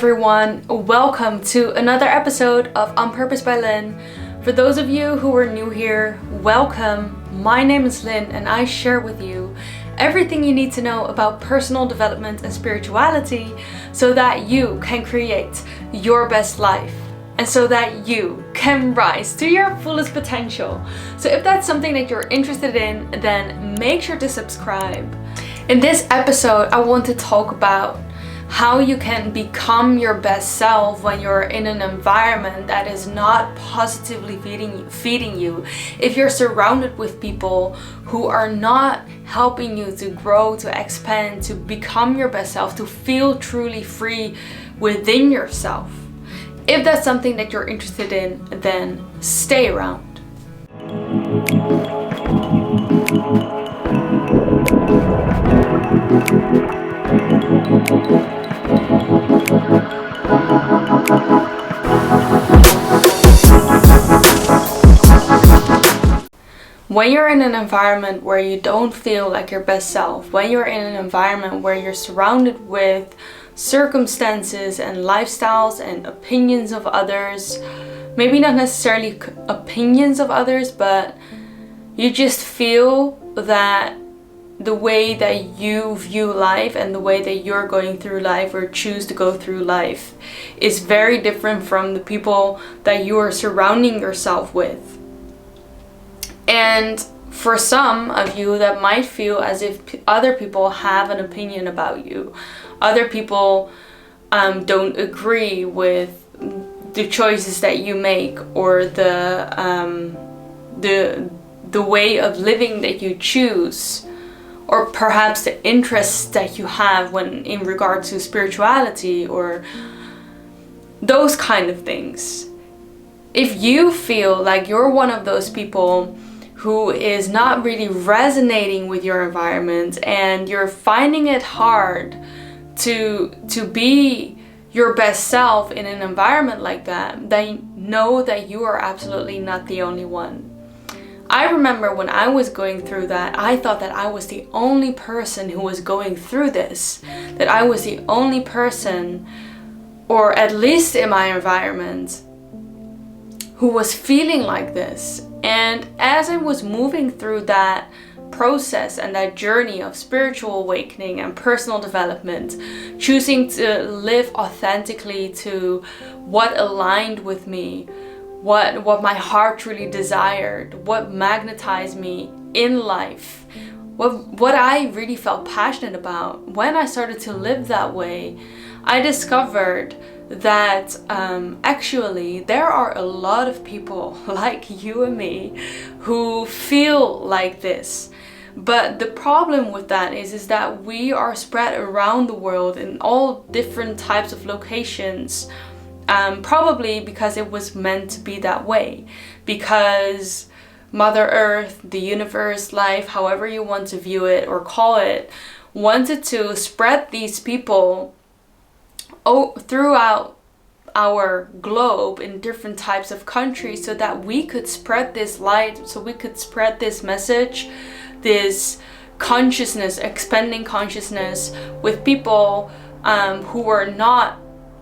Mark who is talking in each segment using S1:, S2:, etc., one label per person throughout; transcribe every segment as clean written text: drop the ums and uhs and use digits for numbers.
S1: everyone, welcome to another episode of On Purpose by Lynn. For those of you who are new here, welcome. My name is Lynn and I share with you everything you need to know about personal development and spirituality so that you can create your best life and so that you can rise to your fullest potential. So if that's something that you're interested in, then make sure to subscribe. In this episode, I want to talk about how you can become your best self when you're in an environment that is not positively feeding you. If you're surrounded with people who are not helping you to grow, to expand, to become your best self, to feel truly free within yourself. If that's something that you're interested in, then stay around. When you're in an environment where you don't feel like your best self, when you're in an environment where you're surrounded with circumstances and lifestyles and opinions of others, maybe not necessarily opinions of others, but you just feel that the way that you view life and the way that you're going through life or choose to go through life is very different from the people that you are surrounding yourself with. And for some of you, that might feel as if other people have an opinion about you. Other people don't agree with the choices that you make or the way of living that you choose, or perhaps the interests that you have when in regard to spirituality or those kind of things. If you feel like you're one of those people who is not really resonating with your environment and you're finding it hard to be your best self in an environment like that, then know that you are absolutely not the only one. I remember when I was going through that, I thought that I was the only person who was going through this, that I was the only person, or at least in my environment, who was feeling like this. And as I was moving through that process and that journey of spiritual awakening and personal development, choosing to live authentically to what aligned with me, what my heart truly desired, what magnetized me in life, what I really felt passionate about. When I started to live that way, I discovered that actually there are a lot of people like you and me who feel like this. But the problem with that is that we are spread around the world in all different types of locations, probably because it was meant to be that way, because Mother Earth, the universe, life, however you want to view it or call it, wanted to spread these people throughout our globe in different types of countries so that we could spread this light, so we could spread this message, this consciousness, expanding consciousness with people who were not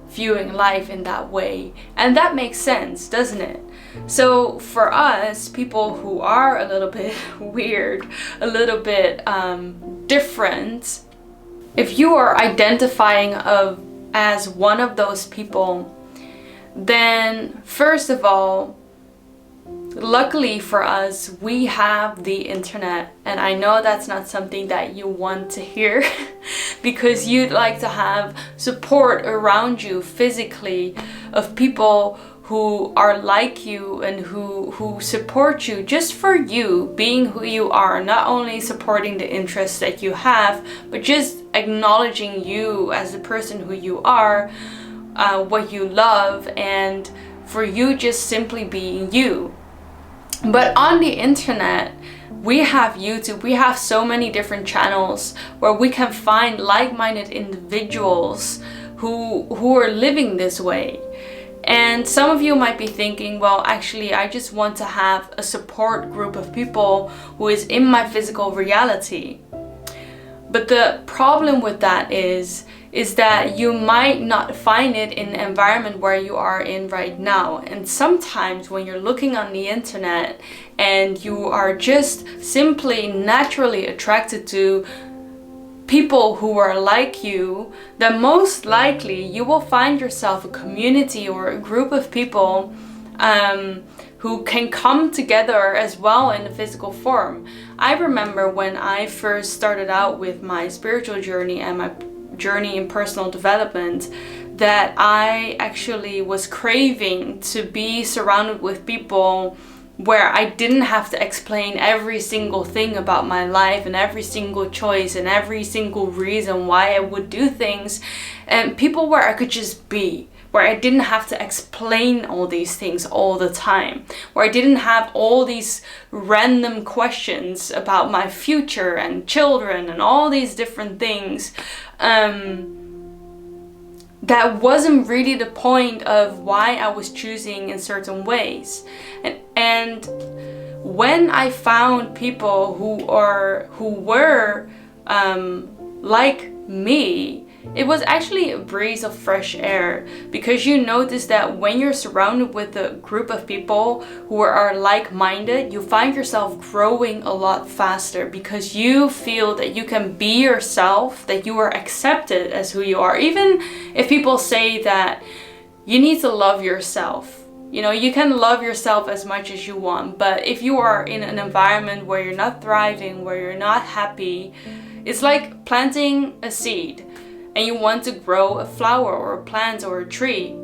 S1: viewing life in that way. And that makes sense, doesn't it? So for us, people who are a little bit weird, a little bit different, if you are identifying as one of those people, then first of all, luckily for us, we have the internet. And I know that's not something that you want to hear because you'd like to have support around you physically of people who are like you and who support you just for you being who you are, not only supporting the interests that you have, but just acknowledging you as the person who you are, what you love, and for you just simply being you. But on the internet, we have YouTube, we have so many different channels where we can find like-minded individuals who are living this way. And some of you might be thinking, well, actually, I just want to have a support group of people who is in my physical reality. But the problem with that is is that you might not find it in the environment where you are in right now. And sometimes when you're looking on the internet and you are just simply naturally attracted to people who are like you, then most likely you will find yourself a community or a group of people who can come together as well in the physical form. I remember when I first started out with my spiritual journey and my journey in personal development, that I actually was craving to be surrounded with people where I didn't have to explain every single thing about my life and every single choice and every single reason why I would do things, and people where I could just be, where I didn't have to explain all these things all the time, where I didn't have all these random questions about my future and children and all these different things. That wasn't really the point of why I was choosing in certain ways. And when I found people who were like me, it was actually a breeze of fresh air, because you notice that when you're surrounded with a group of people who are like-minded, you find yourself growing a lot faster, because you feel that you can be yourself, that you are accepted as who you are. Even if people say that you need to love yourself, you know, you can love yourself as much as you want, but if you are in an environment where you're not thriving, where you're not happy, it's like planting a seed and you want to grow a flower or a plant or a tree.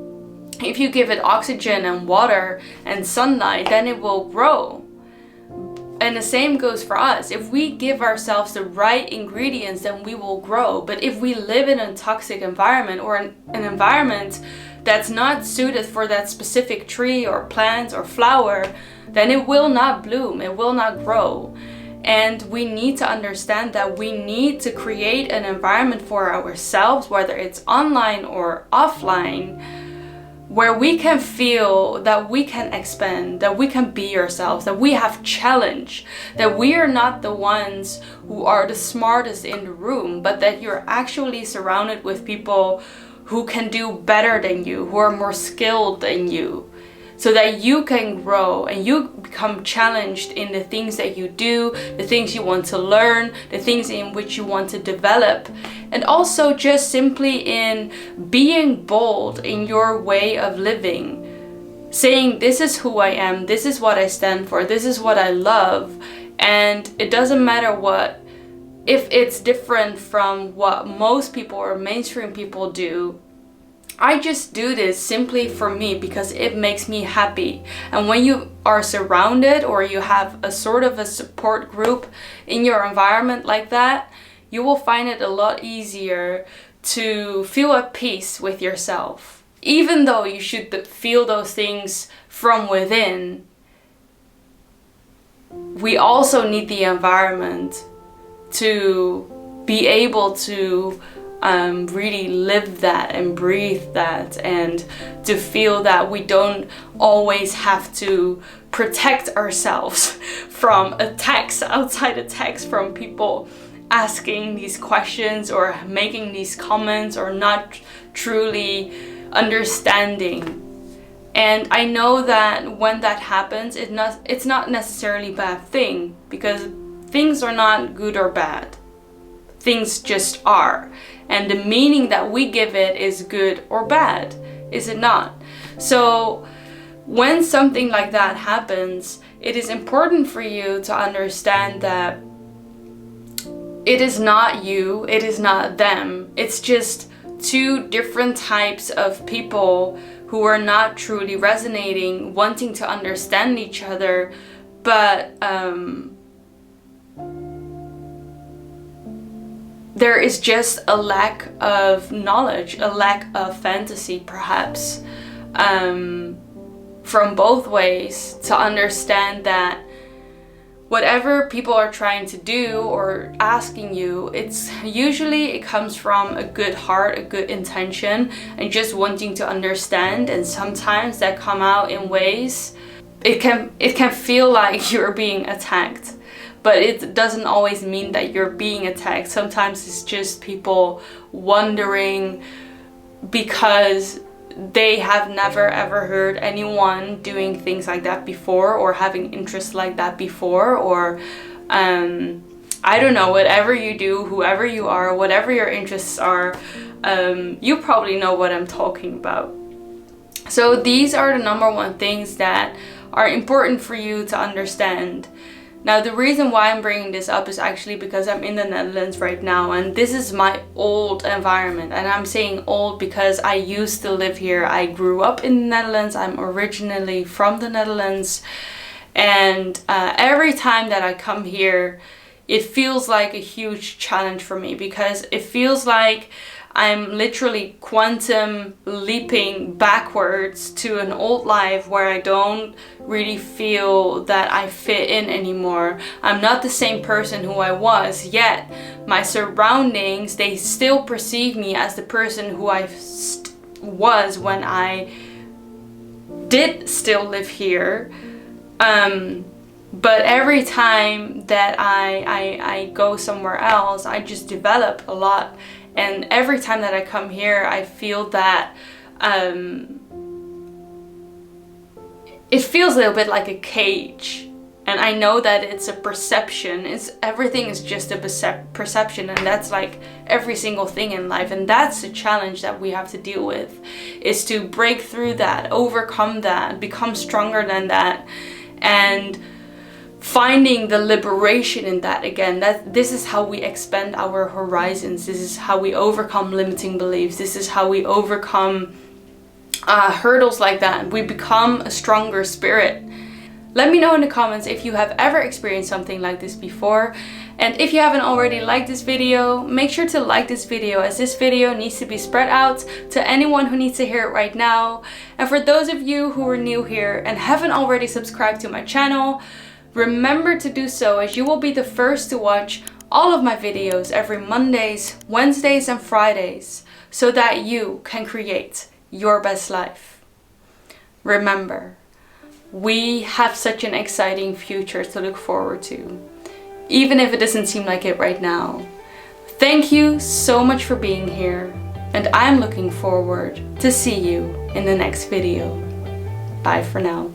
S1: If you give it oxygen and water and sunlight, then it will grow. And the same goes for us. If we give ourselves the right ingredients, then we will grow. But if we live in a toxic environment, or an environment that's not suited for that specific tree or plant or flower, then it will not bloom, it will not grow. And we need to understand that we need to create an environment for ourselves, whether it's online or offline, where we can feel that we can expand, that we can be ourselves, that we have challenge, that we are not the ones who are the smartest in the room, but that you're actually surrounded with people who can do better than you, who are more skilled than you, so that you can grow and you become challenged in the things that you do, the things you want to learn, the things in which you want to develop, and also just simply in being bold in your way of living, saying this is who I am, this is what I stand for, this is what I love, and it doesn't matter what, if it's different from what most people or mainstream people do. I just do this simply for me because it makes me happy. And when you are surrounded, or you have a sort of a support group in your environment like that, you will find it a lot easier to feel at peace with yourself. Even though you should feel those things from within, we also need the environment to be able to really live that and breathe that, and to feel that we don't always have to protect ourselves from attacks, outside attacks, from people asking these questions or making these comments or not truly understanding. And I know that when that happens, it's not necessarily a bad thing, because things are not good or bad. Things just are. And the meaning that we give it is good or bad, is it not? So when something like that happens, it is important for you to understand that it is not you, it is not them. It's just two different types of people who are not truly resonating, wanting to understand each other, but there is just a lack of knowledge, a lack of fantasy perhaps, from both ways, to understand that whatever people are trying to do or asking you, it comes from a good heart, a good intention, and just wanting to understand. And sometimes that come out in ways, it can feel like you're being attacked. but it doesn't always mean that you're being attacked. Sometimes it's just people wondering because they have never ever heard anyone doing things like that before, or having interests like that before, or I don't know, whatever you do, whoever you are, whatever your interests are, you probably know what I'm talking about. So these are the number one things that are important for you to understand. Now, the reason why I'm bringing this up is actually because I'm in the Netherlands right now, and this is my old environment. And I'm saying old because I used to live here. I grew up in the Netherlands. I'm originally from the Netherlands. And every time that I come here, it feels like a huge challenge for me, because it feels like I'm literally quantum leaping backwards to an old life where I don't really feel that I fit in anymore. I'm not the same person who I was, yet my surroundings, they still perceive me as the person who I was when I did still live here. But every time that I go somewhere else, I just develop a lot. And every time that I come here, I feel that it feels a little bit like a cage. And I know that it's a perception. Everything is just a perception, and that's like every single thing in life. And that's the challenge that we have to deal with, is to break through that, overcome that, become stronger than that, and finding the liberation in that again. This is how we expand our horizons. This is how we overcome limiting beliefs. This is how we overcome hurdles like that. We become a stronger spirit. Let me know in the comments if you have ever experienced something like this before. And if you haven't already liked this video, make sure to like this video, as this video needs to be spread out to anyone who needs to hear it right now. And for those of you who are new here and haven't already subscribed to my channel, remember to do so, as you will be the first to watch all of my videos every Mondays, Wednesdays, and Fridays, so that you can create your best life. Remember, we have such an exciting future to look forward to, even if it doesn't seem like it right now. Thank you so much for being here, and I'm looking forward to see you in the next video. Bye for now.